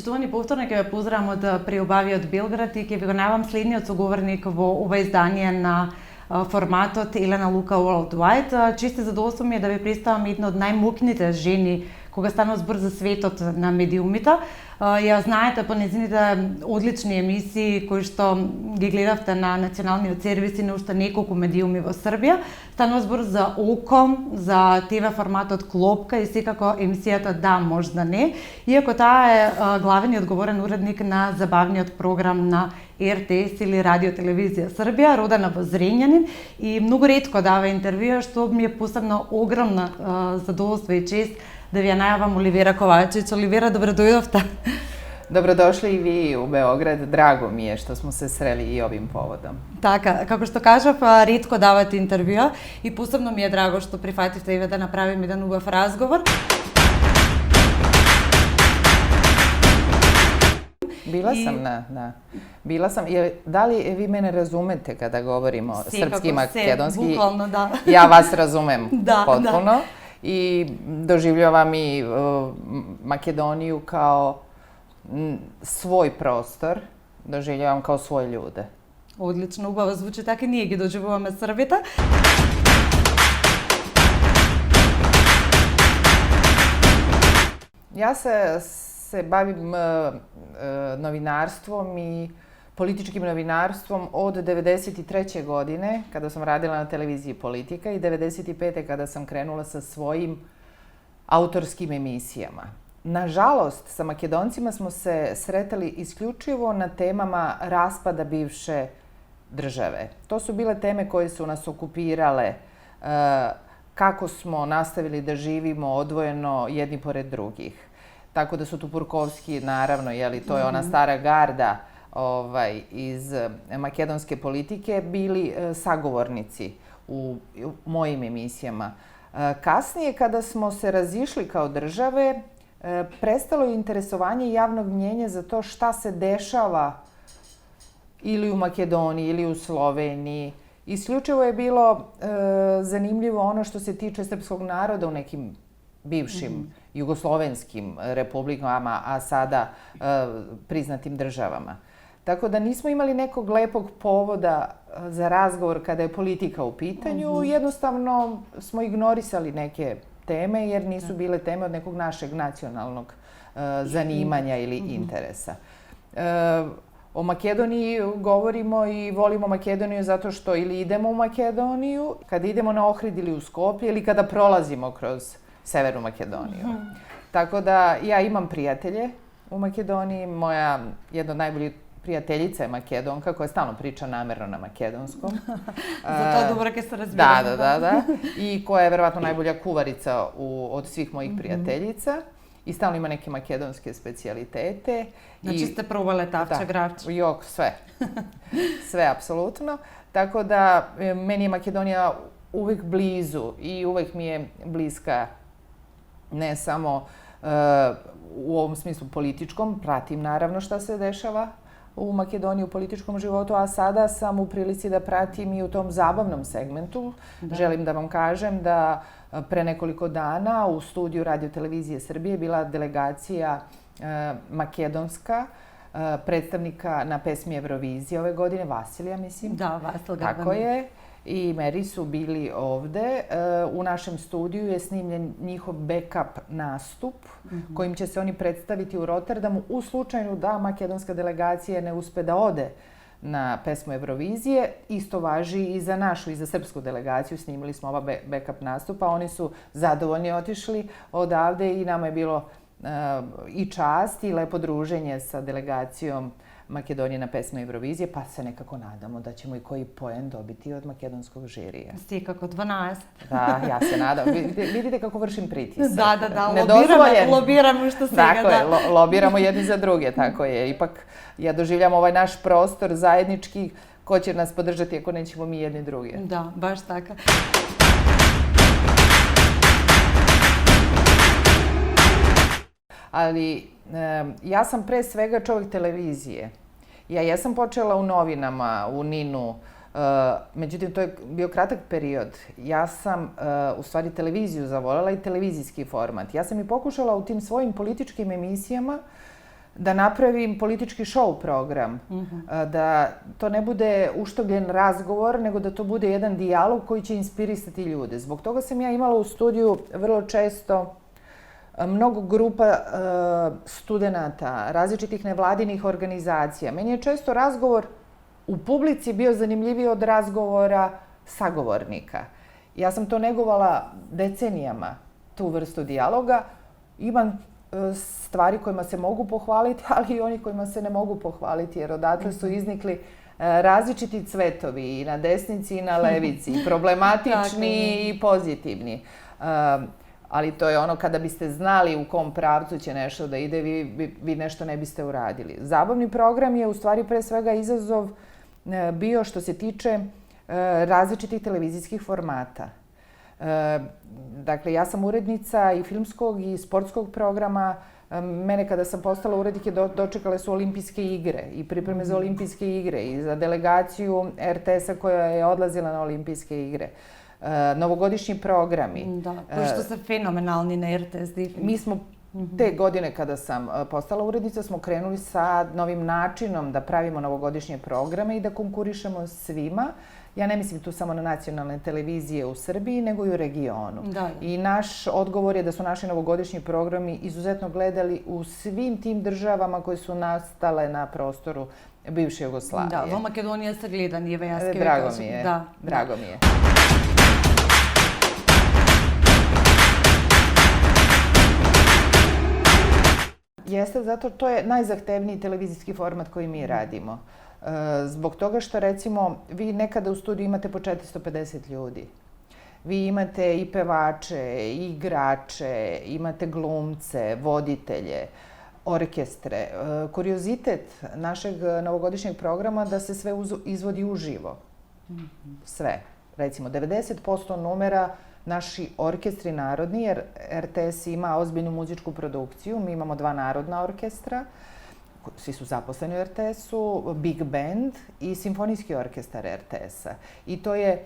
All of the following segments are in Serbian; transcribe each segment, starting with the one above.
Почитувани повторно ќе ве поздравам од Приобави од Белград и ќе ви го најавам следниот соговорник во ова издание на форматот Елена Лука Worldwide. Често задоволство ми е да ви представам една од најмокните жени кога станува збор за светот на медиумите. Ја знаете по незините одлични емисии кои што ги гледавте на националниот сервис и на уште неколку медиуми во Србија. Станува збор за Око, за ТВ форматот Клопка и секако емисијата Да, можда не. Иако таа е главен и одговорен уредник на забавниот програм на РТС или Радио Телевизија Србија, родена во Зрењанин и многу ретко дава интервјуа, што ми е посебно огромна задоволство и чест да ви ја најавам Оливера Ковачич. Оливера, добро дојдовте. Dobrodošli i vi u Beograd, drago mi je što smo se sreli i ovim povodom. Така, како што кажав, ретко давате интервјуа и посебно ми е драго што прифативте и да направиме еден убав разговор. Bila sam. Da li vi mene razumete kada govorimo srpski, makedonski? Bukvalno, da. Ja vas razumem potpuno. Da. I doživljavam i Makedoniju kao svoj prostor, doživljavam kao svoje ljude. Одлично, убаво звучи така, ние ги доживуваме Србите. Ja se bavim novinarstvom i političkim novinarstvom od 1993. godine, kada sam radila na televiziji Politika, i 1995. kada sam krenula sa svojim autorskim emisijama. Nažalost, sa Makedoncima smo se sretali isključivo na temama raspada bivše države. To su bile teme koje su nas okupirale, kako smo nastavili da živimo odvojeno jedni pored drugih. Tako da su tu Purkovski, naravno, to je ona stara garda iz makedonske politike, bili sagovornici u mojim emisijama. Kasnije, kada smo se razišli kao države, prestalo je interesovanje javnog mnjenja za to šta se dešava ili u Makedoniji ili u Sloveniji. Isključivo je bilo zanimljivo ono što se tiče srpskog naroda u nekim bivšim jugoslovenskim republikama, a sada priznatim državama. Tako da nismo imali nekog lepog povoda za razgovor kada je politika u pitanju. Jednostavno smo ignorisali neke teme jer nisu bile teme od nekog našeg nacionalnog zanimanja ili interesa. O Makedoniji govorimo i volimo Makedoniju zato što ili idemo u Makedoniju, kada idemo na Ohrid ili u Skoplje, ili kada prolazimo kroz Severnu Makedoniju. Tako da ja imam prijatelje u Makedoniji. Moja jedna od najboljih prijateljica je Makedonka koja stalno priča namerno na makedonskom. Zato je dobro kad se razbijamo. Da. I koja je verovatno najbolja kuvarica od svih mojih prijateljica. I stalno ima neke makedonske specijalitete. Znači ste probale tavče, gravče? Jok, sve. Sve, apsolutno. Tako da meni je Makedonija uvek blizu i uvek mi je bliska ne samo u ovom smislu političkom, pratim naravno šta se dešava u Makedoniji u političkom životu, a sada sam u prilici da pratim i u tom zabavnom segmentu. Želim da vam kažem da pre nekoliko dana u studiju Radio Televizije Srbije bila delegacija makedonska, predstavnika na pesmi Eurovizije ove godine, Vasilija, mislim. Da, Vasil Gabani. Tako je. I Meri su bili ovde. U našem studiju je snimljen njihov backup nastup kojim će se oni predstaviti u Rotterdamu u slučaju da makedonska delegacija ne uspe da ode na pesmu Eurovizije. Isto važi i za našu i za srpsku delegaciju. Snimili smo ova backup nastupa. Oni su zadovoljni otišli odavde i nama je bilo i čast i lepo druženje sa delegacijom Makedonije na pesmu Eurovizije, pa se nekako nadamo da ćemo i koji poen dobiti od makedonskog žirija. Stikako 12. Da, ja se nadam. Vidite kako vršim pritisak. Da, lobiramo što svega. Tako je, lobiramo jedni za druge, tako je. Ipak ja doživljam ovaj naš prostor zajednički, ko će nas podržati ako nećemo mi jedni drugi. Da, baš tako. Ali ja sam pre svega čovjek televizije. Ja jesam počela u novinama, u NIN-u, međutim to je bio kratak period. Ja sam u stvari televiziju zavoljela i televizijski format. Ja sam i pokušala u tim svojim političkim emisijama da napravim politički show program, da to ne bude uštogljen razgovor, nego da to bude jedan dijalog koji će inspirisati ljude. Zbog toga sam ja imala u studiju vrlo često mnogo grupa studenata, različitih nevladinih organizacija. Meni je često razgovor u publici bio zanimljiviji od razgovora sagovornika. Ja sam to negovala decenijama, tu vrstu dijaloga. Imam stvari kojima se mogu pohvaliti, ali i oni kojima se ne mogu pohvaliti, jer odatle su iznikli različiti cvetovi i na desnici i na levici, problematični i pozitivni. Ali to je ono, kada biste znali u kom pravcu će nešto da ide, vi nešto ne biste uradili. Zabavni program je u stvari pre svega izazov bio što se tiče različitih televizijskih formata. Dakle, ja sam urednica i filmskog i sportskog programa. Mene kada sam postala urednik dočekale su olimpijske igre i pripreme za olimpijske igre i za delegaciju RTS-a koja je odlazila na olimpijske igre. Novogodišnji programi. Da, pošto ste fenomenalni na RTS. Mi smo te godine kada sam postala urednica smo krenuli sa novim načinom da pravimo novogodišnje programe i da konkurišemo svima. Ja ne mislim tu samo na nacionalne televizije u Srbiji, nego i u regionu. I naš odgovor je da su naši novogodišnji programi izuzetno gledali u svim tim državama koje su nastale na prostoru bivše Jugoslavije. Da, u Makedoniji se gleda, nije vejaske. Drago mi je, drago mi je. Jeste, zato to je najzahtevniji televizijski format koji mi radimo. Zbog toga što, recimo, vi nekada u studiju imate po 450 ljudi. Vi imate i pevače, i igrače, imate glumce, voditelje, orkestre. Kuriozitet našeg novogodišnjeg programa da se sve izvodi uživo. Sve. Recimo, 90% numera naši orkestri narodni, jer RTS ima ozbiljnu muzičku produkciju. Mi imamo 2 narodna orkestra, svi su zaposleni u RTS-u, Big Band i Simfonijski orkestar RTS-a. I to je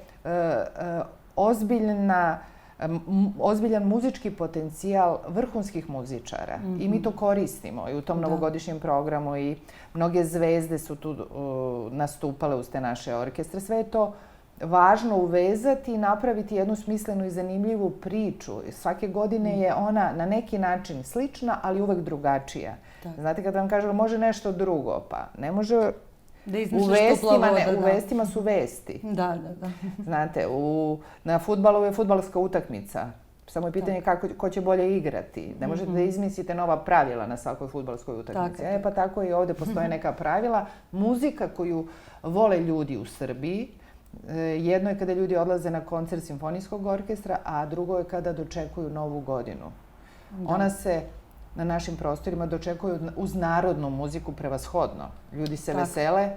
ozbiljan muzički potencijal vrhunskih muzičara. I mi to koristimo i u tom novogodišnjem programu i mnoge zvezde su tu nastupale uz te naše orkestre. Sve je to važno uvezati i napraviti jednu smislenu i zanimljivu priču. Svake godine je ona na neki način slična, ali uvek drugačija. Znate, kada vam kažem može nešto drugo, pa ne može. U vestima su vesti. Da. Znate, na fudbalu je fudbalska utakmica. Samo je pitanje ko će bolje igrati. Ne možete da izmislite nova pravila na svakoj fudbalskoj utakmici. Pa tako i ovde postoje neka pravila. Muzika koju vole ljudi u Srbiji, jedno je kada ljudi odlaze na koncert Simfonijskog orkestra, a drugo je kada dočekuju Novu godinu. Ona se na našim prostorima dočekuju uz narodnu muziku prevashodno. Ljudi se vesele.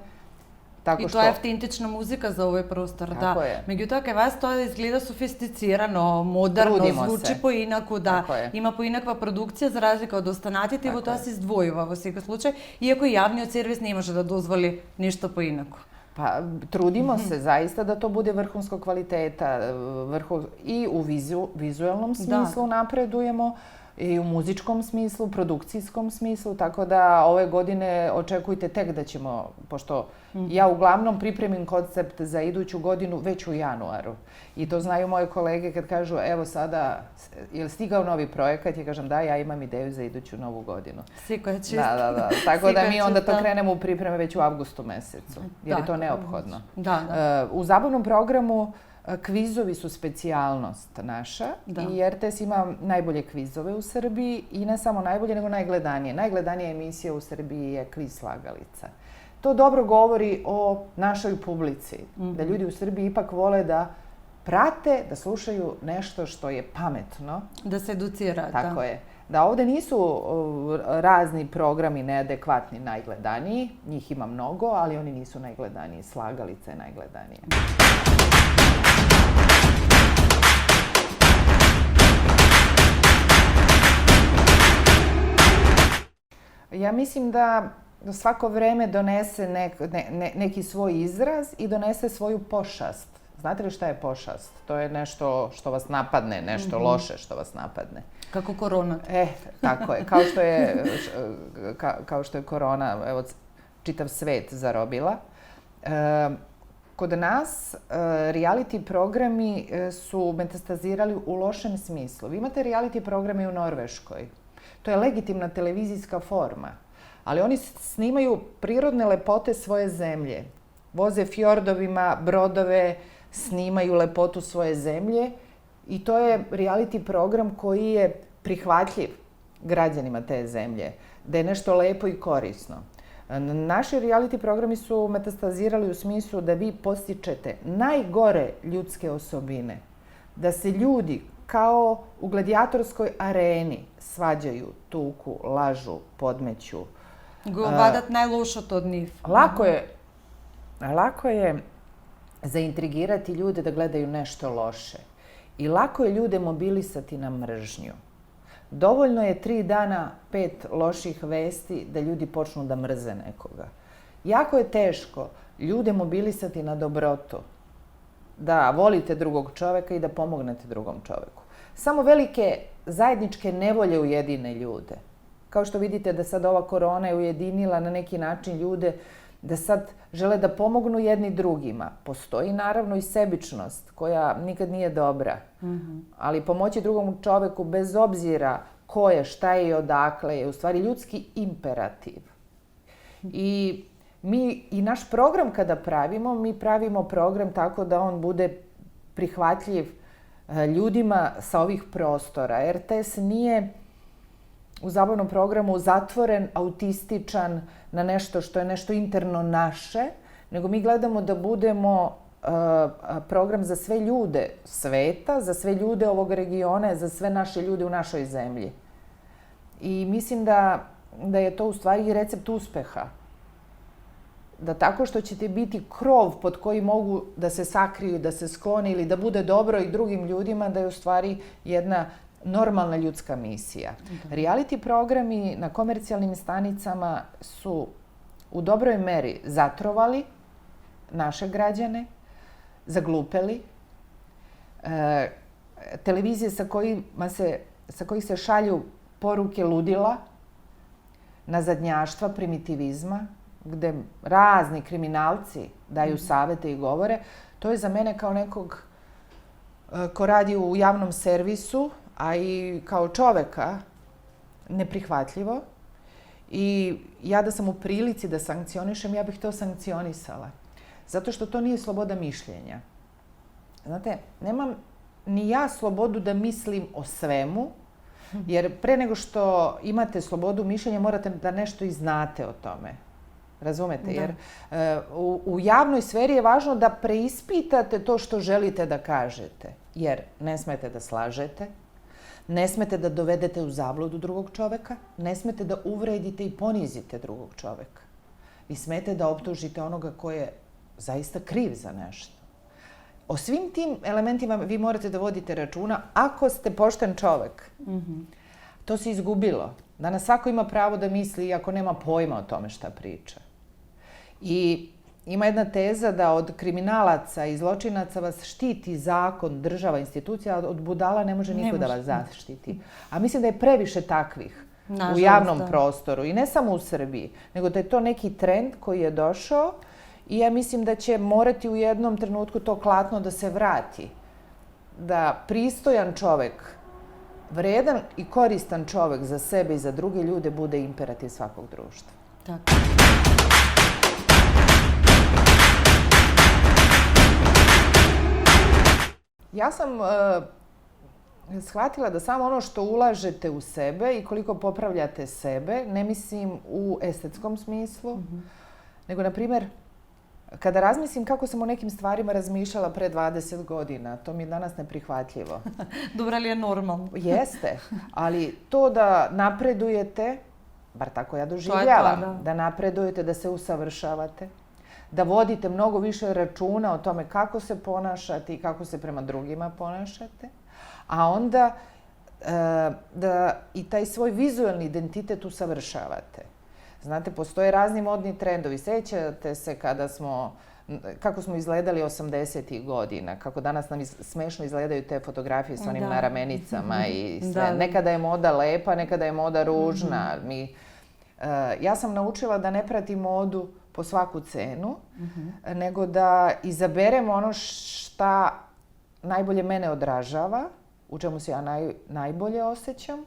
I to je autentična muzika za ovaj prostor, da. Međutim, kaj vas to izgleda sofisticirano, moderno, zvuči poinako, da. Ima poinakva produkcija za razlika od ostanatitevo, to se izdvojiva u svega slučaju, iako javni od servis ne može da dozvoli ništa poinako. Pa trudimo se zaista da to bude vrhunskog kvaliteta i u vizualnom smislu napredujemo, i u muzičkom smislu, produkcijskom smislu, tako da ove godine očekujte tek da ćemo, pošto ja uglavnom pripremim koncept za iduću godinu već u januaru. I to znaju moje kolege kad kažu, evo sada, je li stigao novi projekat? Ja kažem, da, ja imam ideju za iduću novu godinu. Siko je čisto. Da. Tako da mi onda to krenemo u pripreme već u avgustu mesecu, jer je to neophodno. U zabavnom programu kvizovi su specijalnost naša i RTS ima najbolje kvizove u Srbiji i ne samo najbolje, nego najgledanije. Najgledanija emisija u Srbiji je Kviz Slagalica. To dobro govori o našoj publici, da ljudi u Srbiji ipak vole da prate, da slušaju nešto što je pametno. Da se educira, da. Tako je. Da ovde nisu razni programi neadekvatni najgledaniji, njih ima mnogo, ali oni nisu najgledaniji. Slagalica je najgledanija. Ja mislim da svako vreme donese neki svoj izraz i donese svoju pošast Znate li šta je pošast? To je nešto što vas napadne, nešto loše što vas napadne. Kako korona. Tako je. Kao što je korona, evo, čitav svet zarobila. Kod nas reality programi su metastazirali u lošem smislu. Vi imate reality programe u Norveškoj. To je legitimna televizijska forma. Ali oni snimaju prirodne lepote svoje zemlje. Voze fjordovima, brodove, snimaju lepotu svoje zemlje i to je reality program koji je prihvatljiv građanima te zemlje, da je nešto lepo i korisno. Naši reality programi su metastazirali u smislu da vi postičete najgore ljudske osobine, da se ljudi kao u gladijatorskoj areni svađaju, tuku, lažu, podmeću. Вадат најлошото од нив. Lako je zaintrigirati ljude da gledaju nešto loše. I lako je ljude mobilisati na mržnju. Dovoljno je 3 dana 5 loših vesti da ljudi počnu da mrze nekoga. Jako je teško ljude mobilisati na dobrotu. Da volite drugog čoveka i da pomognete drugom čoveku. Samo velike zajedničke nevolje ujedine ljude. Kao što vidite da sad ova korona je ujedinila na neki način ljude da sad žele da pomognu jedni drugima. Postoji naravno i sebičnost koja nikad nije dobra. Ali pomoći drugom čoveku bez obzira ko je, šta je i odakle je u stvari ljudski imperativ. I naš program kada pravimo, mi pravimo program tako da on bude prihvatljiv ljudima sa ovih prostora. RTS nije u zabavnom programu zatvoren, autističan na nešto što je nešto interno naše, nego mi gledamo da budemo program za sve ljude sveta, za sve ljude ovog regiona, za sve naše ljude u našoj zemlji. I mislim da je to u stvari recept uspeha. Da tako što ćete biti krov pod koji mogu da se sakriju, da se sklone ili da bude dobro i drugim ljudima, da je u stvari jedna normalna ljudska misija. Reality programi na komercijalnim stanicama su u dobroj meri zatrovali naše građane, zaglupeli. Televizije sa kojih se šalju poruke ludila, nazadnjaštva, primitivizma, gde razni kriminalci daju savete i govore, to je za mene kao nekog ko radi u javnom servisu, a i kao čoveka neprihvatljivo. I ja da sam u prilici da sankcionišem, ja bih to sankcionisala. Zato što to nije sloboda mišljenja. Znate, nemam ni ja slobodu da mislim o svemu, jer pre nego što imate slobodu mišljenja morate da nešto i znate o tome. Razumete? Jer u javnoj sferi je važno da preispitate to što želite da kažete. Jer ne smete da slažete, ne smete da dovedete u zabludu drugog čoveka, ne smete da uvredite i ponizite drugog čoveka. Vi smete da optužite onoga ko je zaista kriv za nešto. O svim tim elementima vi morate da vodite računa ako ste pošten čovek. To se izgubilo. Danas svako ima pravo da misli iako nema pojma o tome šta priča. I ima jedna teza da od kriminalaca i zločinaca vas štiti zakon, država, institucija, a od budala ne može niko da vas zaštiti. A mislim da je previše takvih u javnom prostoru. I ne samo u Srbiji, nego da je to neki trend koji je došao i ja mislim da će morati u jednom trenutku to klatno da se vrati. Da pristojan čovek, vredan i koristan čovek za sebe i za druge ljude bude imperativ svakog društva. Tako. Ja sam shvatila da samo ono što ulažete u sebe i koliko popravljate sebe, ne mislim u estetskom smislu, nego, na primjer, kada razmislim kako sam o nekim stvarima razmišljala pre 20 godina, to mi je danas neprihvatljivo. Dobro li je normalno? Jeste, ali to da napredujete, bar tako ja doživljavam, da napredujete, da se usavršavate, da vodite mnogo više računa o tome kako se ponašate i kako se prema drugima ponašate, a onda da i taj svoj vizualni identitet usavršavate. Znate, postoje razni modni trendovi. Sećate se kada smo kako smo izgledali 80-ih godina, kako danas nam smešno izgledaju te fotografije sa onim naramenicama i sve. Nekada je moda lepa, nekada je moda ružna. Ja sam naučila da ne pratim modu po svaku cenu, nego da izaberem ono šta najbolje mene odražava, u čemu se ja najbolje osjećam,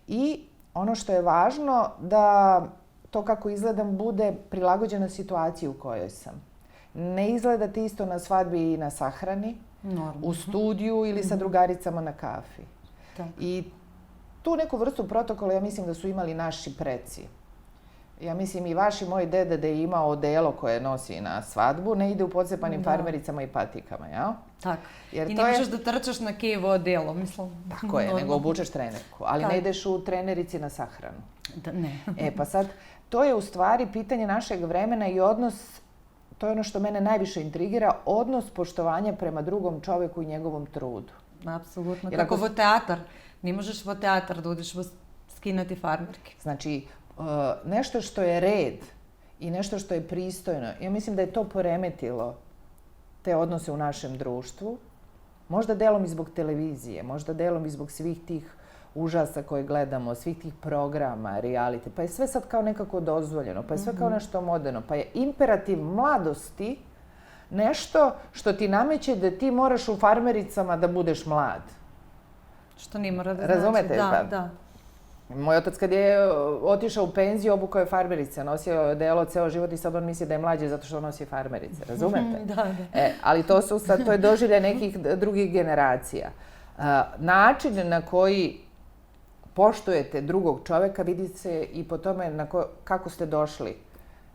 i ono što je važno da to kako izgledam bude prilagođeno situaciji u kojoj sam. Ne izgledati isto na svadbi i na sahrani, u studiju ili sa drugaricama na kafi. I tu neku vrstu protokola ja mislim da su imali naši preci. Ja mislim i vaš i moj deda da je imao odelo koje nosi na svadbu, ne ide u pocepanim farmericama i patikama, jel? Tako. I ne možeš da trčaš na kevo odelo, mislim. Tako je, nego obučeš trenerku, ali ne ideš u trenerici na sahranu. Ne. Pa sad, to je u stvari pitanje našeg vremena i odnos, to je ono što mene najviše intrigira, odnos poštovanja prema drugom čoveku i njegovom trudu. Apsolutno, kako vo teatar. Ne možeš vo teatar da uđeš skinati farmerke. Znači, nešto što je red i nešto što je pristojno, ja mislim da je to poremetilo te odnose u našem društvu. Možda delom i zbog televizije, možda delom i zbog svih tih užasa koje gledamo, svih tih programa, reality, pa je sve sad kao nekako dozvoljeno, pa je sve kao nešto moderno, pa je imperativ mladosti nešto što ti nameće da ti moraš u farmericama da budeš mlad. Što ne mora da znači. Razumete? Da. Moj otac kad je otišao u penziju, obukao je farmerice, nosio je odelo ceo život i sad on misli da je mlađi zato što nosi farmerice, razumete? Da. Ali to je doživljaj nekih drugih generacija. Način na koji poštujete drugog čoveka vidi se i po tome kako ste došli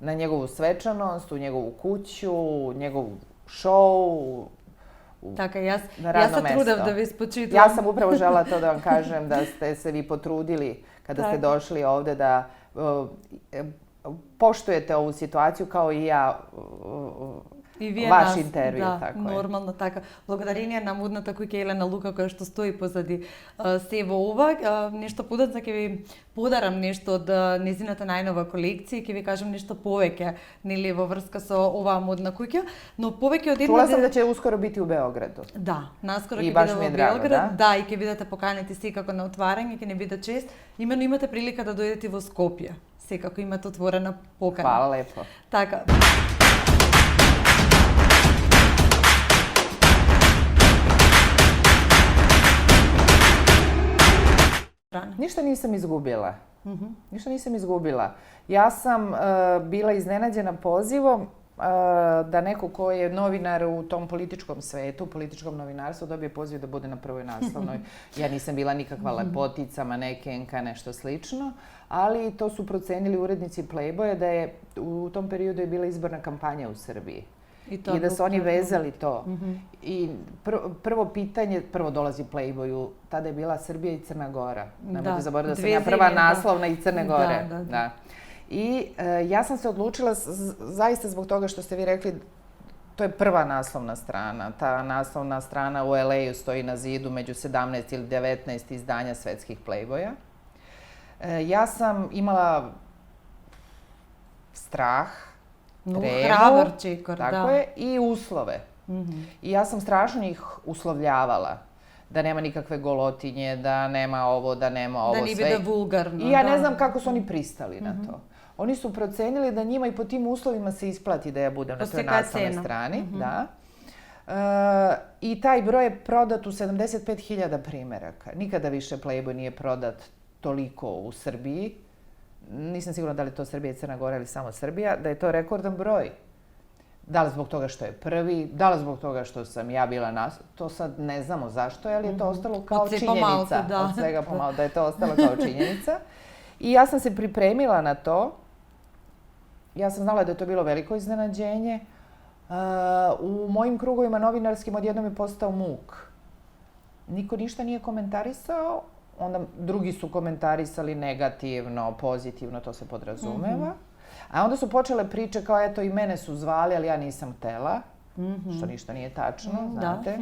na njegovu svečanost, u njegovu kuću, u njegov show, Tako, ja sam trudav da vi spočitam. Ja sam upravo žela to da vam kažem, da ste se vi potrudili kada ste došli ovde da poštujete ovu situaciju kao i ja vaš intervju. Да, нормално така. Благодарение на модната куќа Елена Лука која што стои позади се во ова, нешто подоцна ќе ви подарам нешто од незината најнова колекција и ќе ви кажам нешто повеќе, нели во врска со оваа модна куќа, но повеќе од Чула сам да ќе ускоро бити у Београду. Да, наскоро ќе биде во Белград. Да, и ќе бидете поканети секако на отварање, ќе не биде чест. Имено имате прилика да дојдете во Скопје. Секако имате отворена покана. Фала лепо. Така. Ništa nisam izgubila. Ništa nisam izgubila. Ja sam bila iznenađena pozivom da neko ko je novinar u tom političkom svetu, političkom novinarstvu, dobije poziv da bude na prvoj naslovnoj. Ja nisam bila nikakva lepotica, manekenka, nešto slično, ali to su procenili urednici Playboya da je u tom periodu je bila izborna kampanja u Srbiji. I da su oni vezali to. I prvo pitanje, prvo dolazi Playboyu, tada je bila Srbija i Crna Gora. Nemojte zaboraviti da sam ja prva naslovna iz Crne Gore. Da. I ja sam se odlučila zaista zbog toga što ste vi rekli, to je prva naslovna strana. Ta naslovna strana u LA-u stoji na zidu među 17 ili 19 izdanja svetskih Playboya. Ja sam imala strah, hrabar čekor, da. Tako je, i uslove. I ja sam strašno ih uslovljavala. Da nema nikakve golotinje, da nema ovo, da nema ovo, sve. Da nije bude vulgarno. I ja ne znam kako su oni pristali na to. Oni su procenili da njima i po tim uslovima se isplati da ja budem na toj naslovnoj strani. Da. I taj broj je prodat u 75.000 primeraka. Nikada više Playboy nije prodat toliko u Srbiji. Nisam sigurna da li je to Srbija i Crna Gora ili samo Srbija, da je to rekordan broj. Da li zbog toga što je prvi, da li zbog toga što sam ja bila to sad ne znamo zašto, ali je to ostalo kao činjenica. Od svega pomalo, da je to ostalo kao činjenica. I ja sam se pripremila na to. Ja sam znala da je to bilo veliko iznenađenje. U mojim krugovima novinarskim odjednom je postao muk. Niko ništa nije komentarisao. Onda drugi su komentarisali negativno, pozitivno, to se podrazumeva. A onda su počele priče kao eto i mene su zvali, ali ja nisam htela. Što ništa nije tačno, znate.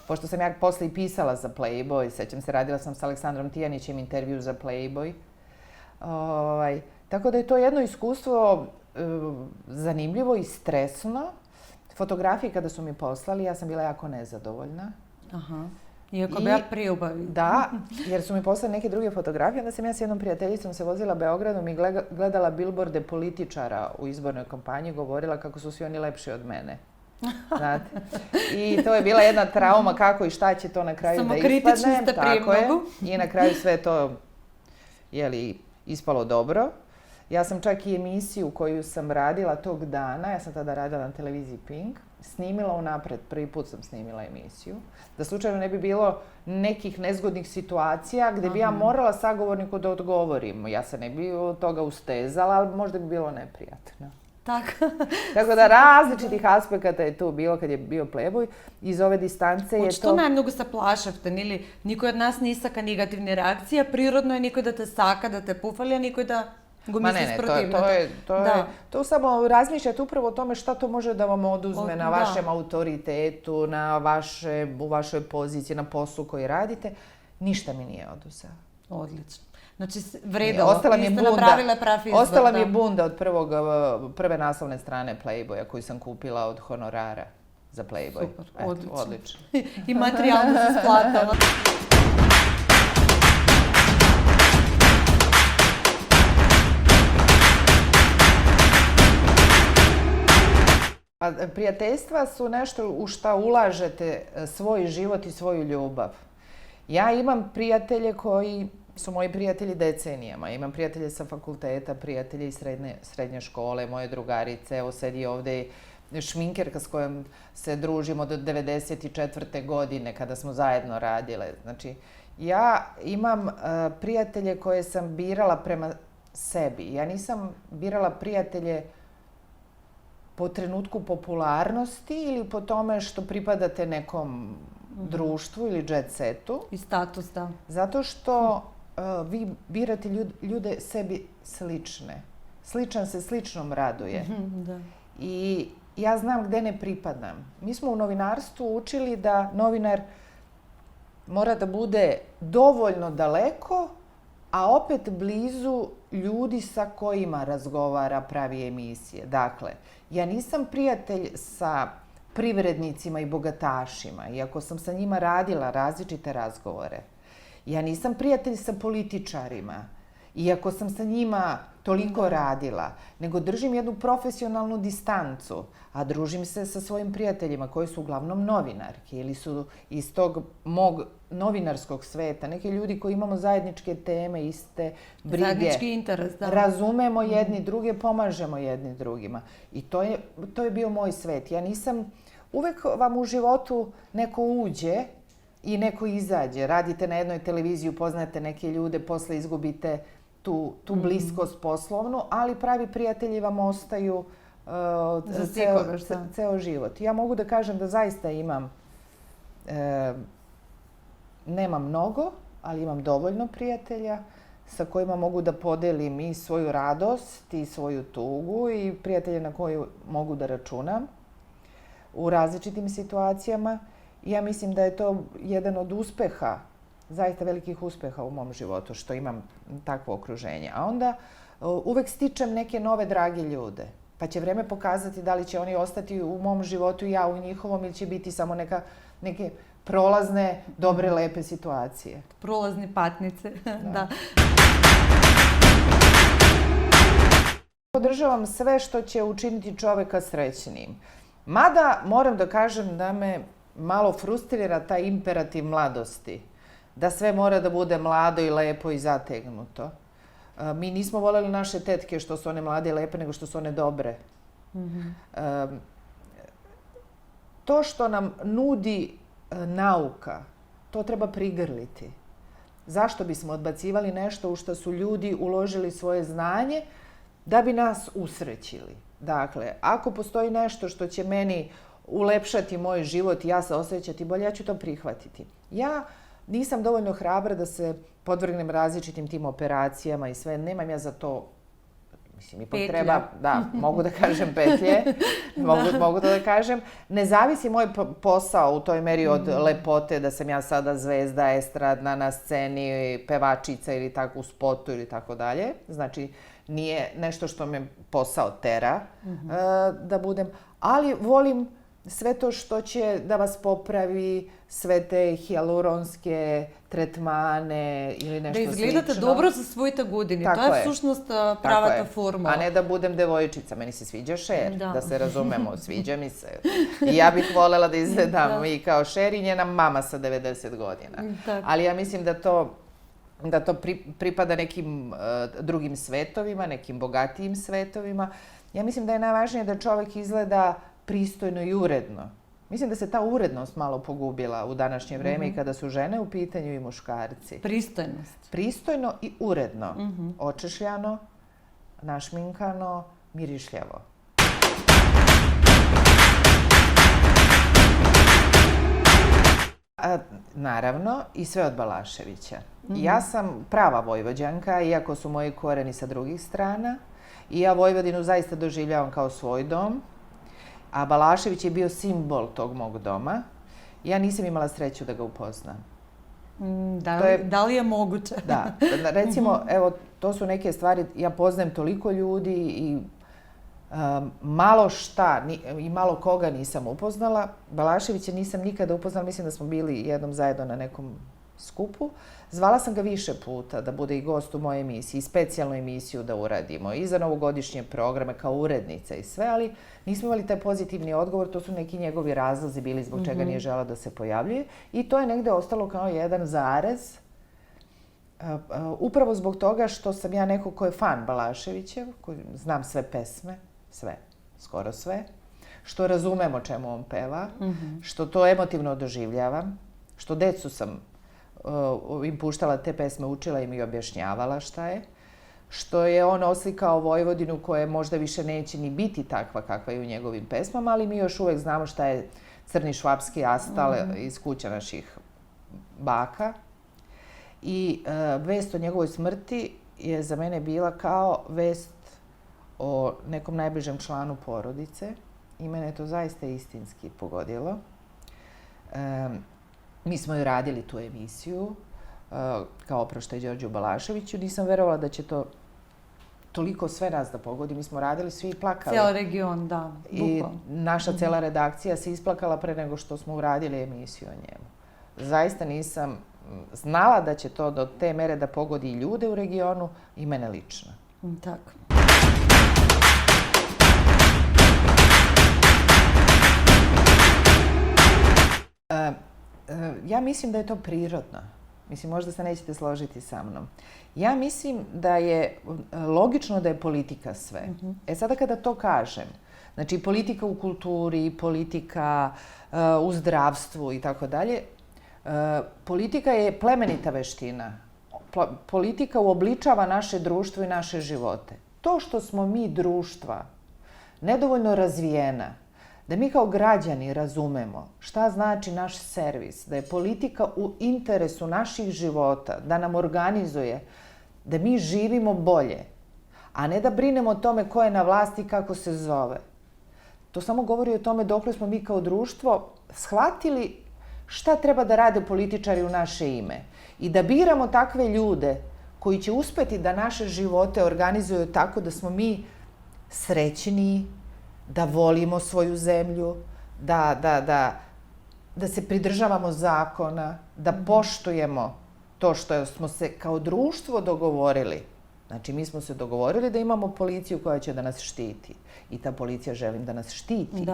Pošto sam ja posle i pisala za Playboy, sećam se, radila sam sa Aleksandrom Tijanićem intervju za Playboy. Tako da je to jedno iskustvo zanimljivo i stresno. fotografije kada su mi poslali, ja sam bila jako nezadovoljna. Aha. Iako bi ja priobavi. Da, jer su mi poslali neke druge fotografije, onda sam ja s jednom prijateljicom se vozila Beogradom i gledala bilborde političara u izbornoj kampanji, govorila kako su svi oni lepši od mene. Znate? I to je bila jedna trauma kako i šta će to na kraju da ispadne. Samokritični ste Tako je. I na kraju sve to ispalo dobro. Ja sam čak i emisiju koju sam radila tog dana, ja sam tada radila na televiziji Pink, snimila unapred, prvi put sam snimila emisiju, da slučajno ne bi bilo nekih nezgodnih situacija gde bi ja morala sagovorniku da odgovorim. Ja se ne bi od toga ustezala, ali možda bi bilo neprijatno. Tako da različitih aspekata je tu bilo kad je bio Playboy. Iz ove distance je to... Što najmnogo se plašavte, ili nikoj od nas nisaka negativne reakcije, prirodno je nikoj da te saka, da te pufali, a nikoj da go misli sprotivno. To samo razmišljate upravo o tome šta to može da vam oduzme na vašem autoritetu, u vašoj poziciji, na poslu koji radite. Ništa mi nije oduzeo. Odlično. Znači, vredalo, niste napravile pravi izbor. Ostala mi je bunda od prve naslovne strane Playboya koju sam kupila od honorara za Playboy. Super, odlično. I materijalno se splatala. Prijateljstva su nešto u šta ulažete svoj život i svoju ljubav. Ja imam prijatelje koji su moji prijatelji decenijama. Imam prijatelje sa fakulteta, prijatelje iz srednje škole, moje drugarice. Evo sedi ovde šminkerka s kojom se družimo od 94. godine kada smo zajedno radile. Znači, ja imam prijatelje koje sam birala prema sebi. Ja nisam birala prijatelje po trenutku popularnosti ili po tome što pripadate nekom društvu ili jet setu. I status, da. Zato što vi birate ljude sebi slične. Sličan se sličnom raduje. Da. I ja znam gde ne pripadam. Mi smo u novinarstvu učili da novinar mora da bude dovoljno daleko, a opet blizu ljudi sa kojima razgovara, pravi emisije. Dakle, ja nisam prijatelj sa privrednicima i bogatašima, iako sam sa njima radila različite razgovore. Ja nisam prijatelj sa političarima, iako sam sa njima toliko radila, nego držim jednu profesionalnu distancu, a družim se sa svojim prijateljima koji su uglavnom novinarke ili su iz tog mog novinarskog sveta, neki ljudi koji imamo zajedničke teme, iste brige. Zajednički interes, da. Razumemo jedni druge, pomažemo jedni drugima. I to je bio moj svet. Ja nisam... Uvek vam u životu neko uđe i neko izađe. Radite na jednoj televiziji, upoznate neke ljude, posle izgubite tu bliskost poslovnu, ali pravi prijatelji vam ostaju ceo život. Ja mogu da kažem da zaista imam, nemam mnogo, ali imam dovoljno prijatelja sa kojima mogu da podelim i svoju radost i svoju tugu i prijatelje na koje mogu da računam u različitim situacijama. Ja mislim da je to jedan od uspeha, zaista velikih uspeha u mom životu, što imam takvo okruženje. A onda uvek stičem neke nove drage ljude. Pa će vreme pokazati da li će oni ostati u mom životu i ja u njihovom ili će biti samo neke prolazne, dobre, lepe situacije. Prolazni patnice, da. Podržavam sve što će učiniti čoveka srećnijim. Mada moram da kažem da me malo frustrira taj imperativ mladosti. Da sve mora da bude mlado i lepo i zategnuto. Mi nismo voljeli naše tetke što su one mlade i lepe, nego što su one dobre. To što nam nudi nauka, to treba prigrliti. Zašto bismo odbacivali nešto u što su ljudi uložili svoje znanje da bi nas usrećili? Dakle, ako postoji nešto što će meni ulepšati moj život i ja se osjećati bolje, ja ću to prihvatiti. Ja nisam dovoljno hrabra da se podvrgnem različitim tim operacijama i sve. Nemam ja za to, mislim, ipak treba, da, mogu da kažem petlje, mogu da kažem. Ne zavisi moj posao u toj meri od lepote, da sam ja sada zvezda, estradna na sceni, pevačica ili tako u spotu ili tako dalje. Znači, nije nešto što me posao tera da budem, ali volim sve to što će da vas popravi, sve te hijaluronske tretmane ili nešto slično. Da izgledate dobro za svojite godine. To je suštnost pravata formula. A ne da budem devojčica. Meni se sviđa Cher, da se razumemo, sviđa mi se. I ja bih voljela da izgledam i kao Cher i njena mama sa 90 godina. Ali ja mislim da to pripada nekim drugim svetovima, nekim bogatijim svetovima. Ja mislim da je najvažnije da čovek izgleda pristojno i uredno. Mislim da se ta urednost malo pogubila u današnje vreme i kada su žene u pitanju i muškarci. Pristojnost. Pristojno i uredno. Očešljano, našminkano, mirišljavo. Naravno, i sve od Balaševića. Ja sam prava Vojvođanka, iako su moji koreni sa drugih strana. I ja Vojvodinu zaista doživljavam kao svoj dom. A Balašević je bio simbol tog mog doma. Ja nisam imala sreću da ga upoznam. Da li je moguće? Da. Recimo, evo, to su neke stvari, ja poznajem toliko ljudi i malo šta i malo koga nisam upoznala. Balaševića nisam nikada upoznala, mislim da smo bili jednom zajedno na nekom skupu. Zvala sam ga više puta da bude i gost u mojoj emisiji, specijalnu emisiju da uradimo i za novogodišnje programe kao urednica i sve, ali nismo imali taj pozitivni odgovor, to su neki njegovi razlozi bili zbog čega nije želeo da se pojavljuje i to je negde ostalo kao jedan zarez, upravo zbog toga što sam ja neko ko je fan Balaševićev, koji znam sve pesme, sve, skoro sve, što razumem o čemu on peva, što to emotivno doživljavam, što decu sam im puštala te pesme, učila im i objašnjavala šta je, što je on oslikao Vojvodinu koja možda više neće ni biti takva kakva je u njegovim pesmama, ali mi još uvek znamo šta je crni švapski astal iz kuća naših baka. I vest o njegovoj smrti je za mene bila kao vest o nekom najbližem članu porodice i mene je to zaista istinski pogodilo. Mi smo joj radili tu emisiju kao oproštaj Đorđu Balaševiću. Nisam verovala da će to toliko sve nas da pogodi. Mi smo radili svi i plakali. Cijel region, da. I naša cela redakcija se isplakala pre nego što smo uradili emisiju o njemu. Zaista nisam znala da će to do te mere da pogodi i ljude u regionu i mene lično. Tako. Ja mislim da je to prirodno. Mislim, možda se nećete složiti sa mnom. Ja mislim da je logično da je politika sve. Sada kada to kažem, znači politika u kulturi, politika u zdravstvu i tako dalje, politika je plemenita veština. Politika uobličava naše društvo i naše živote. To što smo mi društva nedovoljno razvijena, da mi kao građani razumemo šta znači naš servis, da je politika u interesu naših života, da nam organizuje, da mi živimo bolje, a ne da brinemo o tome ko je na vlasti i kako se zove. To samo govori o tome dokle smo mi kao društvo shvatili šta treba da rade političari u naše ime i da biramo takve ljude koji će uspeti da naše živote organizuju tako da smo mi srećniji, da volimo svoju zemlju, da se pridržavamo zakona, da poštujemo to što smo se kao društvo dogovorili. Znači, mi smo se dogovorili da imamo policiju koja će da nas štiti. I ta policija želim da nas štiti,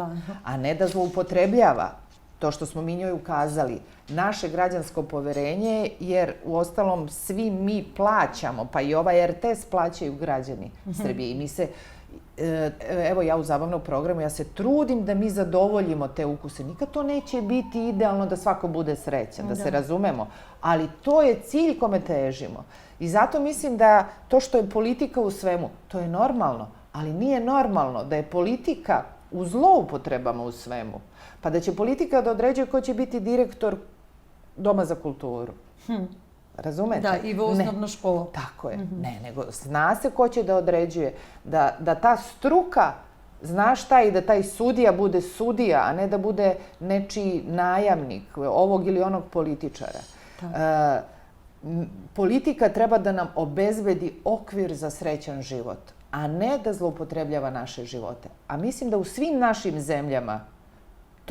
a ne da zloupotrebljava to što smo mi njoj ukazali. Naše građansko poverenje, jer u ostalom svi mi plaćamo, pa i ovaj RTS plaćaju građani Srbije. I mi se, evo ja u zabavnom programu, ja se trudim da mi zadovoljimo te ukuse. Nikad to neće biti idealno da svako bude srećan, da se razumemo. Ali to je cilj kome težimo. I zato mislim da to što je politika u svemu, to je normalno. Ali nije normalno da je politika u zloupotrebama u svemu. Pa da će politika da određuje ko će biti direktor Doma za kulturu. Razumete? Da, i u osnovnu školu. Tako je. Ne, nego zna se ko će da određuje. Da ta struka zna šta i da taj sudija bude sudija, a ne da bude nečiji najamnik ovog ili onog političara. Politika treba da nam obezbedi okvir za srećan život, a ne da zloupotrebljava naše živote. A mislim da u svim našim zemljama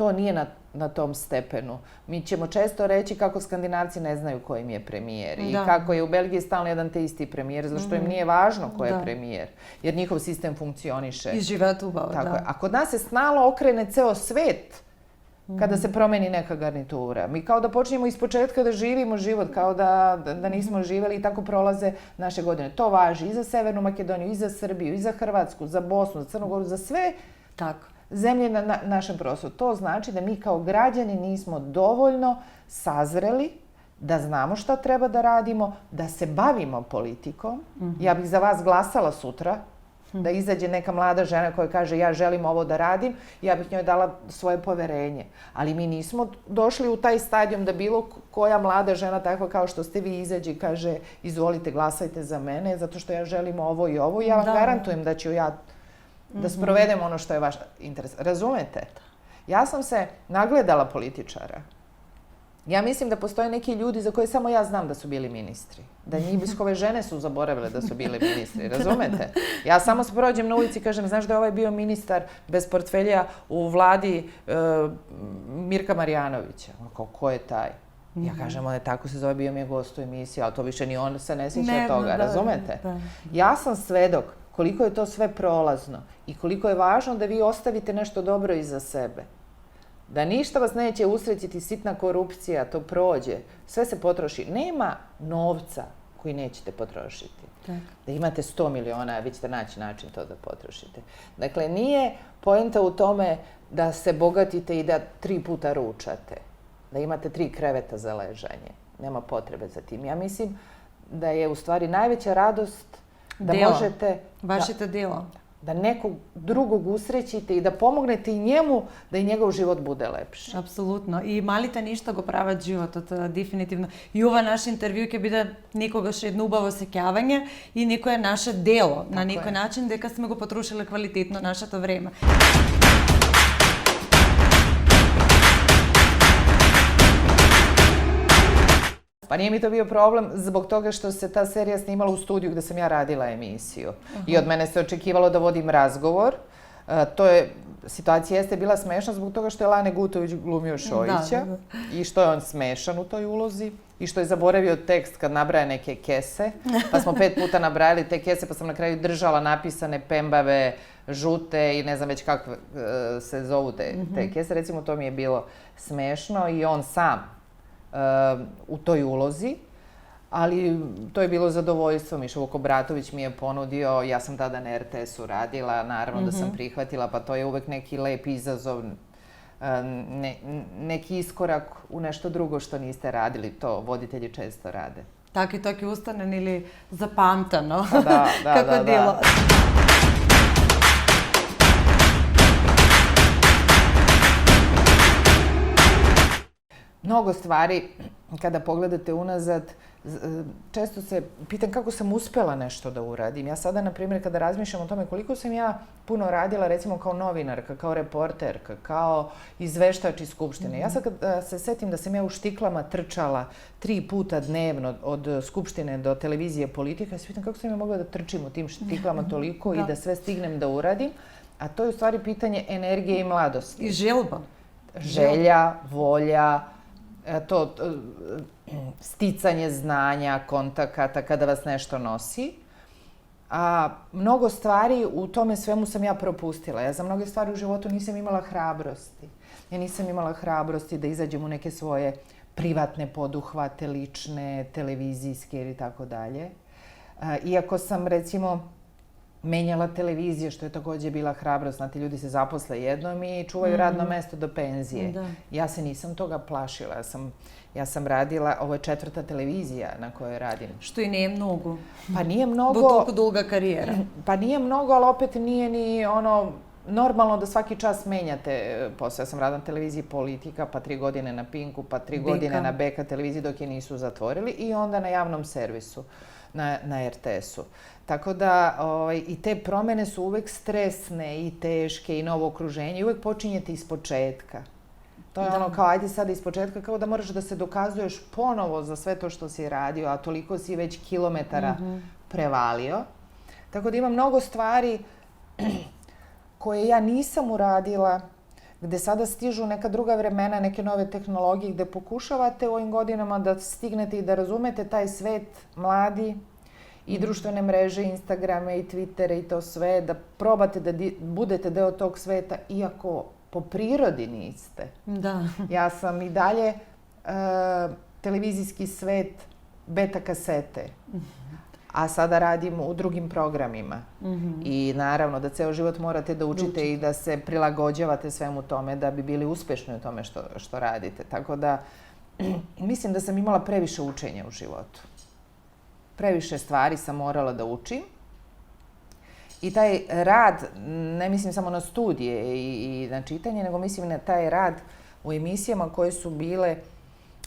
to nije na tom stepenu. Mi ćemo često reći kako Skandinavci ne znaju ko im je premijer i kako je u Belgiji stalno jedan te isti premijer, zato što im nije važno ko je premijer, jer njihov sistem funkcioniše. I žive tu, Tako je. A kod nas se stalno okrene ceo svet kada se promeni neka garnitura. Mi kao da počinjemo ispočetka da živimo život, kao da nismo živeli i tako prolaze naše godine. To važi i za Severnu Makedoniju, i za Srbiju, i za Hrvatsku, za Bosnu, za Crnu Goru, za sve zemlje na našem prostoru. To znači da mi kao građani nismo dovoljno sazreli da znamo šta treba da radimo, da se bavimo politikom. Ja bih za vas glasala sutra, da izađe neka mlada žena koja kaže ja želim ovo da radim, ja bih njoj dala svoje poverenje. Ali mi nismo došli u taj stadijum da bilo koja mlada žena takva kao što ste vi izađe i kaže izvolite glasajte za mene zato što ja želim ovo i ovo i ja vam garantujem da ću ja da sprovedem ono što je vaš interes. Razumete? Ja sam se nagledala političara. Ja mislim da postoje neki ljudi za koje samo ja znam da su bili ministri. Da njihove žene su zaboravile da su bili ministri, razumete? Ja samo se prođem na ulici i kažem, znaš da je ovaj bio ministar bez portfelja u vladi Mirka Marjanovića. Ko je taj? Ja kažem, on je tako se zove, bio mi je gost u emisiji, ali to više ni on se ne sjeća toga, razumete? Ja sam svedok koliko je to sve prolazno i koliko je važno da vi ostavite nešto dobro iza sebe. Da ništa vas neće usrećiti, sitna korupcija, to prođe, sve se potroši. Nema novca koji nećete potrošiti. Da imate 100 miliona, vi ćete naći način to da potrošite. Dakle, nije poenta u tome da se bogatite i da 3 puta ručate, da imate 3 kreveta za ležanje. Nema potrebe za tim. Ja mislim da je u stvari najveća radost da možete... Vašite delo. Da nekog drugog usrećite i da pomognete i njemu da i njegov život bude lepši. Absolutno. И малите нешта го прават животот, дефинитивно. И ова наш интервју ќе биде некогаш едно убаво сеќавање и некое наше дело, на некој начин, дека сме го потрошиле квалитетно нашето време. Pa nije mi to bio problem zbog toga što se ta serija snimala u studiju gde sam ja radila emisiju. I od mene se očekivalo da vodim razgovor. Situacija jeste bila smešna zbog toga što je Lane Gutović glumio Šojića i što je on smešan u toj ulozi i što je zaboravio tekst kad nabraja neke kese. Pa smo 5 puta nabrajali te kese pa sam na kraju držala napisane pembave, žute i ne znam već kako se zovu te kese. Recimo to mi je bilo smešno i on sam u toj ulozi, ali to je bilo zadovoljstvo. Miša Vukobratović mi je ponudio, ja sam tada na RTS-u radila, naravno da sam prihvatila, pa to je uvek neki lep izazov, neki iskorak u nešto drugo što niste radili, to voditelji često rade. Tako i to je ustane ili zapamtano kako delo. Mnogo stvari, kada pogledate unazad, često se pitam kako sam uspela nešto da uradim. Ja sada, na primjer, kada razmišljam o tome koliko sam ja puno radila, recimo kao novinarka, kao reporterka, kao izveštač iz Skupštine. Ja sad kada se setim da sam ja u štiklama trčala 3 puta dnevno od Skupštine do televizije Politika, ja se pitam kako sam ja mogla da trčim u tim štiklama toliko i da sve stignem da uradim. A to je u stvari pitanje energije i mladosti. I želba. Želja, volja, to sticanje znanja, kontakata, kada vas nešto nosi. A mnogo stvari u tome svemu sam ja propustila. Ja za mnoge stvari u životu nisam imala hrabrosti. Ja nisam imala hrabrosti da izađem u neke svoje privatne poduhvate, lične, televizijske ili tako dalje. Iako sam, recimo, menjala televizije, što je takođe bila hrabrost. Znate, ljudi se zaposle jednom i čuvaju radno mesto do penzije. Ja se nisam toga plašila. Ja sam radila, ovo je 4. televizija na kojoj radim. Što i nije mnogo. Pa nije mnogo. Bo toliko duga karijera. Pa nije mnogo, ali opet nije ni ono normalno da svaki čas menjate posao. Ja sam radila na televiziji Politika, pa 3 godine na Pinku, pa 3 godine na BK televiziji dok je nisu zatvorili i onda na javnom servisu, na RTS-u. Tako da i te promene su uvek stresne i teške i novo okruženje i uvek počinjete iz početka. To je ono kao ajde sada iz početka, kao da moraš da se dokazuješ ponovo za sve to što si radio, a toliko si već kilometara prevalio. Tako da ima mnogo stvari koje ja nisam uradila gde sada stižu neka druga vremena, neke nove tehnologije, gde pokušavate u ovim godinama da stignete i da razumete taj svet mladi i društvene mreže, Instagrame i Twittere i to sve, da probate da budete deo tog sveta, iako po prirodi niste. Da. Ja sam i dalje televizijski svet beta kasete, a sada radim u drugim programima. I naravno da ceo život morate da učite i da se prilagođavate svemu tome da bi bili uspešni u tome što radite. Tako da mislim da sam imala previše učenja u životu. Previše stvari sam morala da učim. I taj rad, ne mislim samo na studije i na čitanje, nego mislim na taj rad u emisijama koje su bile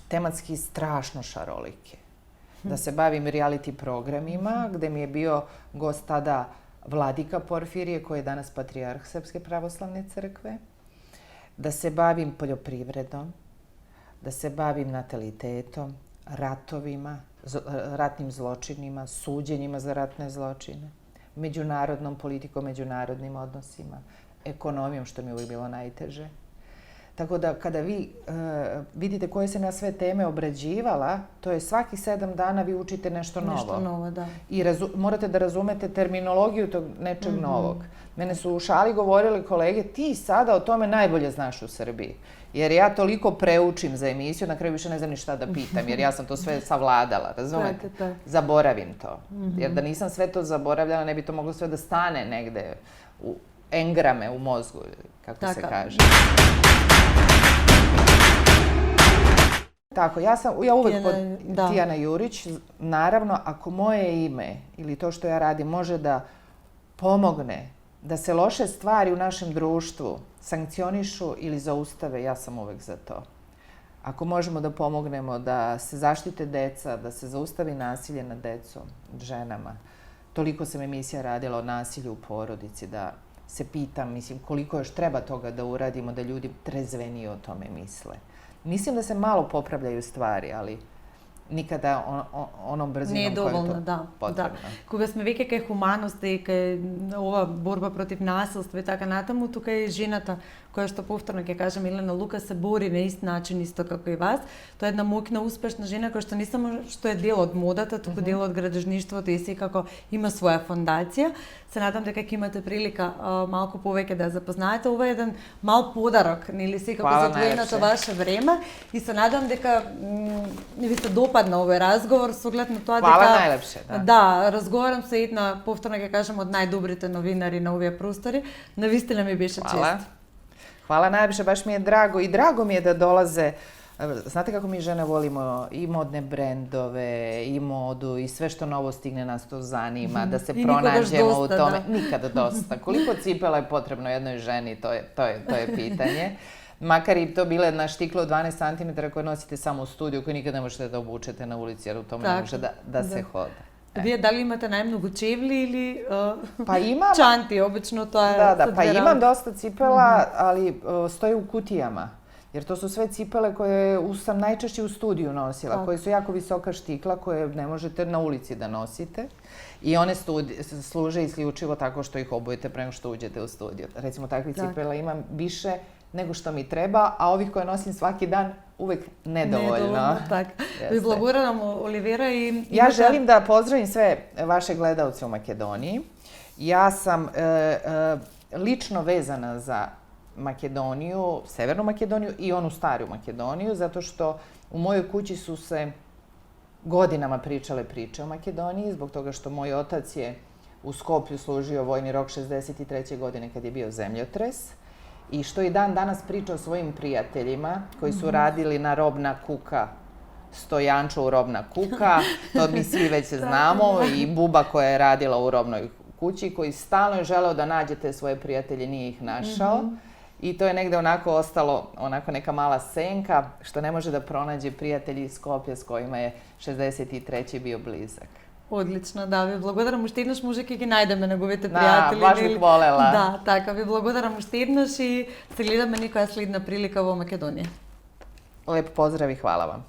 tematski strašno šarolike. Da se bavim reality programima, gde mi je bio gost tada Vladika Porfirije, koji je danas patrijarh Srpske pravoslavne crkve. Da se bavim poljoprivredom, da se bavim natalitetom, ratovima, ratnim zločinima, suđenjima za ratne zločine, međunarodnom politikom, međunarodnim odnosima, ekonomijom, što mi je uvijek bilo najteže. Tako da kada vi vidite koje sam ja sve teme obrađivala, to je svakih 7 dana vi učite nešto novo. Nešto novo, da. I morate da razumete terminologiju tog nečeg novog. Mene su u šali govorili kolege, ti sada o tome najbolje znaš u Srbiji. Jer ja toliko preučim za emisiju, na kraju više ne znam ni šta da pitam, jer ja sam to sve savladala, razumete? Zaboravim to. Jer da nisam sve to zaboravljala, ne bi to moglo sve da stane negde u engrame u mozgu, kako se kaže. Tako, ja uvek pod Tijana Jurić, naravno, ako moje ime ili to što ja radim može da pomogne da se loše stvari u našem društvu sankcionišu ili zaustave, ja sam uvek za to. Ako možemo da pomognemo da se zaštite deca, da se zaustavi nasilje nad decom, ženama, toliko sam emisija radila o nasilju u porodici, da se pitam, mislim, koliko još treba toga da uradimo, da ljudi trezvenije o tome misle. Mislim da se malo popravljaju stvari, ali nikada onom brzinom koja je to potrebno. Кога сме веќе кај хуманост и кај ова борба против насилство и така натаму, тука е жената која што повторно ќе кажам, Елена Лука, се бори на ист начин исто како и вас. Тоа е една моќна, успешна жена која што не само што е дел од модата, туку дел од градежништвото и секако има своја фондација. Се надам дека ќе имате прилика малку повеќе да ја запознаете. Ова е еден мал подарок, нели, секако за одвоеното ваше време, и се надам дека ви се допадна овој разговор со оглед на тоа дека најлепше, да, разговарам со една, повторно ќе кажам, од најдобрите новинари на овие простори. Навистина ми беше чест. Hvala najviše, baš mi je drago i drago mi je da dolaze. Znate kako mi žene volimo i modne brendove, i modu, i sve što novo stigne nas to zanima, da se pronađemo u tome. Nikada dosta. Koliko cipela je potrebno jednoj ženi, to je pitanje. Makar i to bile na štiklu od 12 cm koje nosite samo u studiju, koje nikad ne možete da obučete na ulici, jer u tome ne može da se hoda. Вие дали имате најмногу чевли или па имам чанти, обично тоа е. Да, па имам доста ципела, ali stoje u kutijama. Jer to su sve cipele koje sam najčešće u studiju nosila, koje su jako visoka štikla, koje ne možete na ulici da nosite. I one služe isključivo tako što ih obujete pre nego što uđete u studiju. Recimo, takvih cipela imam više nego što mi treba, a ovih koje nosim svaki dan uvek nedovoljno. Tak. Vi благодарам, Оливера. Ja želim da pozdravim sve vaše gledalce u Makedoniji. Ja sam lično vezana za Makedoniju, Severnu Makedoniju i onu staru Makedoniju, zato što u mojoj kući su se godinama pričale priče o Makedoniji, zbog toga što moj otac je u Skoplju služio vojni rok 63. godine kad je bio zemljotres. I što i dan danas priča o svojim prijateljima koji su radili na Robna Kuka, Stojanču u Robna Kuka, to mi svi već znamo, i Buba koja je radila u robnoj kući, koji stalno je želeo da nađe te svoje prijatelje, nije ih našao. I to je negde onako ostalo, onako neka mala senka, što ne može da pronađe prijatelji iz Skoplja s kojima je 63. bio blizak. Одлично, да, ви благодарам уште еднаш, може ќе ги најдеме неговите пријатели. Да, баш бих волела. Да, така, ви благодарам уште еднаш и се гледаме некоја следна прилика во Македонија. Леп поздрав и хвала вам.